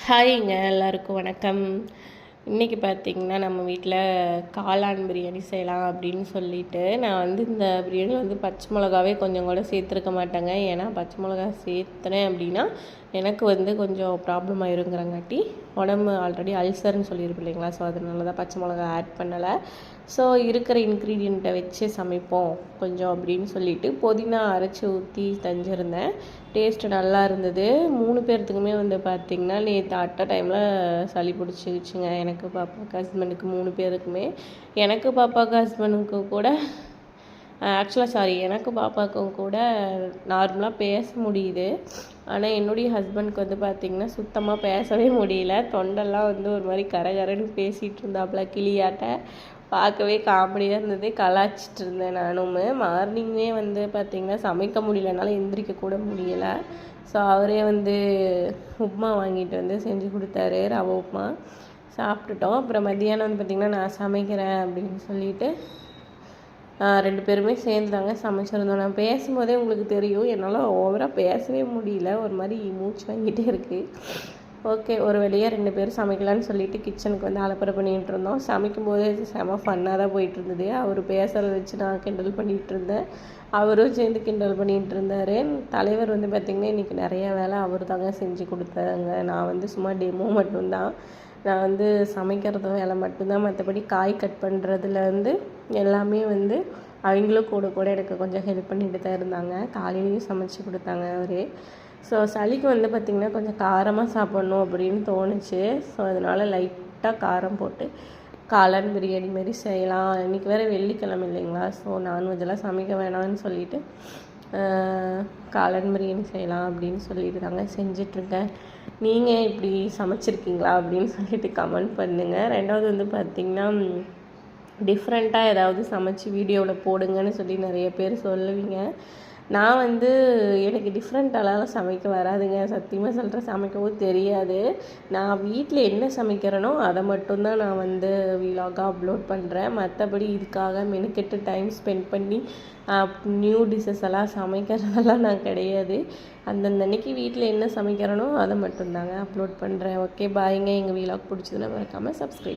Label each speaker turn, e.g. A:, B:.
A: ஹாய்ங்க, எல்லாருக்கும் வணக்கம். இன்றைக்கி பார்த்திங்கன்னா நம்ம வீட்டில் காளான் பிரியாணி செய்யலாம் அப்படின்னு சொல்லிட்டு நான் வந்து இந்த பிரியாணியில் வந்து பச்சை மிளகாவே கொஞ்சம் கூட சேர்த்துருக்க மாட்டேங்க. ஏன்னா பச்சை மிளகா சேர்த்துனேன் அப்படின்னா எனக்கு வந்து கொஞ்சம் ப்ராப்ளம் ஆயிருங்கிறங்காட்டி உடம்பு ஆல்ரெடி அல்சர்னு சொல்லியிருப்பேன் இல்லைங்களா. ஸோ அதனால தான் பச்சை மிளகா ஆட் பண்ணலை. ஸோ இருக்கிற இன்க்ரீடியண்ட்டை வச்சு சமைப்போம் கொஞ்சம் அப்படின்னு சொல்லிட்டு புதினா அரைச்சி ஊற்றி செஞ்சுருந்தேன். டேஸ்ட்டு நல்லா இருந்தது. 3 பேர்த்துக்குமே வந்து பார்த்திங்கன்னா நேற்று அட்ட டைமில் சளி பிடிச்சிக்கிச்சுங்க. எனக்கு பாப்பாவுக்கு ஹஸ்பண்டுக்கு 3 பேருக்குமே. எனக்கு பாப்பாவுக்கு ஹஸ்பண்டுக்கு கூட எனக்கு பாப்பாவுக்கும் கூட நார்மலாக பேச முடியுது. ஆனால் என்னுடைய ஹஸ்பண்டுக்கு வந்து பார்த்திங்கன்னா சுத்தமாக பேசவே முடியல. தொண்டெல்லாம் வந்து ஒரு மாதிரி கரகரன்னு பேசிகிட்டு இருந்தாப்புல கிளியாட்ட. பார்க்கவே காமெடியாக இருந்தது. கலாய்ச்சிட்டு இருந்தேன் நானும். மார்னிங்கே வந்து பார்த்திங்கன்னா சமைக்க முடியலனால எந்திரிக்க கூட முடியலை. ஸோ அவரே வந்து உப்புமா வாங்கிட்டு வந்து செஞ்சு கொடுத்தாரு, ரவை உப்புமா. சாப்பிட்டுட்டோம். அப்புறம் மத்தியானம் வந்து பார்த்திங்கன்னா நான் சமைக்கிறேன் அப்படின்னு சொல்லிட்டு 2 பேருமே சேர்ந்து தாங்க சமைச்சிருந்தோம். நான் பேசும்போதே உங்களுக்கு தெரியும், என்னால் ஓவராக பேசவே முடியல. ஒரு மாதிரி மூச்சு வாங்கிட்டே இருக்குது. ஓகே, ஒரு வழியாக 2 பேரும் சமைக்கலான்னு சொல்லிட்டு கிச்சனுக்கு வந்து அலப்பறை பண்ணிகிட்டு இருந்தோம். சமைக்கும்போது செம ஃபன்னாக தான் போயிட்டு இருந்தது. அவர் பேசுகிறத வச்சு நான் கிண்டல் பண்ணிகிட்டு இருந்தேன், அவரும் சேர்ந்து கிண்டல் பண்ணிகிட்டு இருந்தார். தலைவர் வந்து பார்த்திங்கன்னா இன்றைக்கி நிறையா வேலை அவர் தாங்க செஞ்சு கொடுத்தாங்க. நான் வந்து சும்மா டெமோ மட்டும்தான். நான் வந்து சமைக்கிறது வேலை மட்டும்தான். மற்றபடி காய் கட் பண்ணுறதுலேருந்து எல்லாமே வந்து அவங்களும் கூட கூட எனக்கு கொஞ்சம் ஹெல்ப் பண்ணிட்டு தான் இருந்தாங்க. காலையிலையும் சமைச்சு கொடுத்தாங்க அவரே. ஸோ சளிக்கு வந்து பார்த்திங்கன்னா கொஞ்சம் காரமாக சாப்பிட்ணும் அப்படின்னு தோணுச்சு. ஸோ அதனால் லைட்டாக காரம் போட்டு காளான் பிரியாணி மாரி செய்யலாம். இன்றைக்கி வேறு வெள்ளிக்கிழமை இல்லைங்களா. ஸோ நான்வெஜ்ஜெல்லாம் சமைக்க வேணாம்னு சொல்லிவிட்டு காளான் பிரியாணி செய்யலாம் அப்படின்னு சொல்லிட்டு தாங்க செஞ்சிட்ருக்கேன். நீங்கள் இப்படி சமைச்சிருக்கீங்களா அப்படின்னு சொல்லிட்டு கமெண்ட் பண்ணுங்கள். ரெண்டாவது வந்து பார்த்திங்கன்னா டிஃப்ரெண்ட்டாக ஏதாவது சமைச்சு வீடியோவில் போடுங்கன்னு சொல்லி நிறைய பேர் சொல்லுவீங்க. நான் வந்து எனக்கு டிஃப்ரெண்ட்டாலாம் சமைக்க வராதுங்க. சத்தியமாக சொல்கிறேன், சமைக்கவும் தெரியாது. நான் வீட்டில் என்ன சமைக்கிறேனோ அதை மட்டும்தான் நான் வந்து வீலாகாக அப்லோட் பண்ணுறேன். மற்றபடி இதுக்காக மெனக்கெட்டு டைம் ஸ்பெண்ட் பண்ணி நியூ டிஷ்ஷஸ் எல்லாம் சமைக்கிறதெல்லாம் நான் கிடையாது. அந்தந்த அன்னைக்கு வீட்டில் என்ன சமைக்கிறேனோ அதை மட்டும்தாங்க அப்லோட் பண்ணுறேன். ஓகே, பாய்ங்க. எங்கள் வீலாக் பிடிச்சதுன்னா மறக்காமல் சப்ஸ்கிரைப்